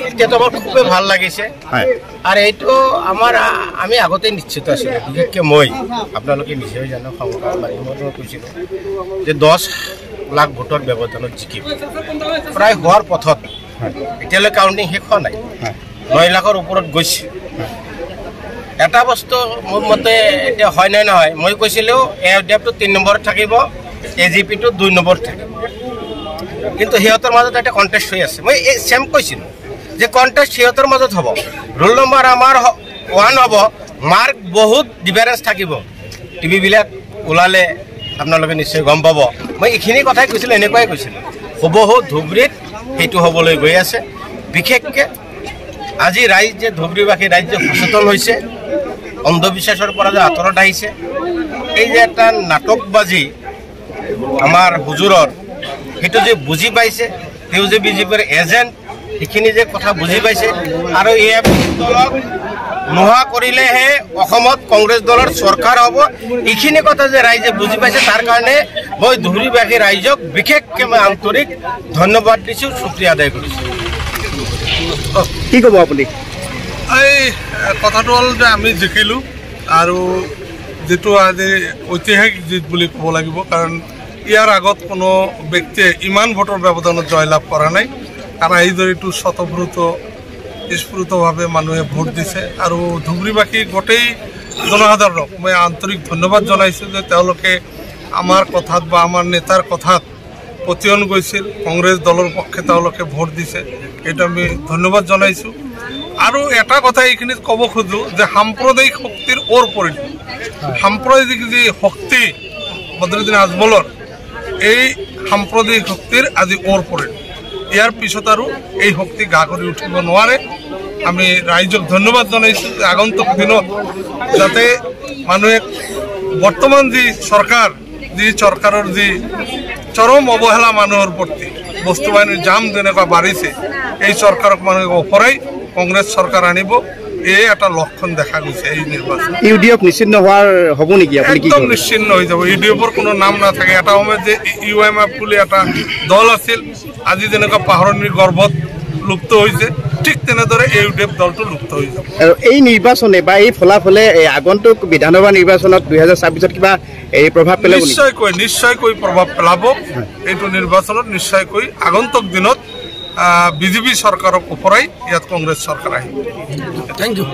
এতিয়াতো আমার খুবই ভাল লাগিছে আর এইটো আমার আমি আগতে নিশ্চিত আছিলো বিশেষকৈ মই আপোনালোকে নিশ্চয় জানো সংবাদ মাধ্যমত কৈছিল যে 10 লাখ ভোটৰ ব্যৱধানত জিকিব প্ৰায় হোৱাৰ পথত এতিয়ালৈ কাউন্টিং শেষ হোৱা নাই 9 লাখৰ ওপৰত গৈছে এটা বস্তু মোৰ মতে এতিয়া হয় নাই নহয় মই কৈছিলো এফডিএফটো 3 নম্বৰত থাকিব এজিপিটো 2 নম্বৰত থাকিব কিন্তু সিহঁতৰ মাজত এটা কন্টেষ্ট হৈ আছে মই সেম কৈছিলো যে কন্টেষ্ট সিহঁতৰ মাজত হ'ব ৰোল নম্বৰ আমাৰ 1 হ'ব মাৰ্ক বহুত ডিফাৰেন্স থাকিব টিভি বিলাক ওলালে আপোনালোকে নিশ্চয় গম পাব মই এইখিনি কথাই কৈছিলো এনেকুৱাই কৈছিলো হবহু ধুবৰীত হেতু হ'বলৈ গৈ আছে বিশেষকৈ আজি ৰাইজে ধুবৰীবাসী ৰাইজে সচেতন হৈছে অন্ধবিশ্বাসৰ পৰা যে আঁতৰত আহিছে এই যে এটা নাটকবাজি আমাৰ হুজুৰৰ হেতু যে বুজি পাইছে তেও যে বিজেপিৰ এজেন্ট এইখিনি যে কথা বুজি পাইছে আৰু এই দলক নোহোৱা কৰিলেহে অসমত কংগ্ৰেছ দলৰ চৰকাৰ হ'ব এইখিনি কথা যে ৰাইজে বুজি পাইছে তাৰ কাৰণে মই ধুবৰীবাসী ৰাইজক বিশেষকৈ মই আন্তৰিক ধন্যবাদ দিছোঁ শুক্ৰিয়া আদায় কৰিছোঁ কি ক'ব আপুনি এই কথাটো হ'ল যে আমি জিকিলোঁ আৰু যেটো আজি ঐতিহাসিক জিত বুলি ক'ব লাগিব কাৰণ ইয়াৰ আগত কোনো ব্যক্তিয়ে ইমান ভোটৰ ব্যৱধানত জয়লাভ কৰা নাই কাৰণ এইদৰেটো স্ফূৰ্তভাৱে মানুহে ভোট দিছে আৰু ধুবৰীবাসী গোটেই জনসাধাৰণক মই আন্তৰিক ধন্যবাদ জনাইছোঁ যে তেওঁলোকে আমাৰ কথাত বা আমাৰ নেতাৰ কথাত পতিয়ন গৈছিল কংগ্ৰেছ দলৰ পক্ষে তেওঁলোকে ভোট দিছে এইটো আমি ধন্যবাদ জনাইছোঁ আৰু এটা কথা এইখিনিত ক'ব খোজোঁ যে সাম্প্ৰদায়িক শক্তিৰ ওৰ পৰিল সাম্প্ৰদায়িক যি শক্তি বদৰুদ্দিন আজমলৰ এই সাম্প্ৰদায়িক শক্তিৰ আজি ওৰ পৰিল ইয়াৰ পিছত আৰু এই শক্তি গা কৰি উঠিব নোৱাৰে আমি ৰাইজক ধন্যবাদ জনাইছোঁ যে আগন্তুক দিনত যাতে মানুহে বৰ্তমান যি চৰকাৰৰ যি চৰম অৱহেলা মানুহৰ প্ৰতি বস্তু বাহিনীৰ জাম যেনেকুৱা বাঢ়িছে এই চৰকাৰক মানুহে ওপৰাই কংগ্ৰেছ চৰকাৰ আনিব এই এটা লক্ষণ দেখা গৈছে এই নিৰ্বাচন ইউডিএফ নিশ্চিন্ন হোৱাৰ হ'ব নেকি আপুনি কি একদম নিশ্চিন্ন হৈ যাব ইউডিএফৰ কোনো নাম নাথাকে এটা সময়ত যে ইউএমএফ বুলি এটা দল আছিল আজি যেনেকুৱা পাহাৰৰ গৰ্ভত লুপ্ত হৈছে ঠিক তেনেদৰে ইউডিএফ দলটো লুপ্ত হৈ যাব আৰু এই নিৰ্বাচনে বা এই ফলাফলে আগন্তুক বিধানসভা নিৰ্বাচনত 2026 কিবা এই প্ৰভাৱ পেলাব নিশ্চয়কৈ প্ৰভাৱ পেলাব এইটো নিৰ্বাচনত নিশ্চয়কৈ আগন্তুক দিনত বিজেপি চৰকাৰক ওপৰাই ইয়াত কংগ্ৰেছ চৰকাৰ আহিব থেংক ইউ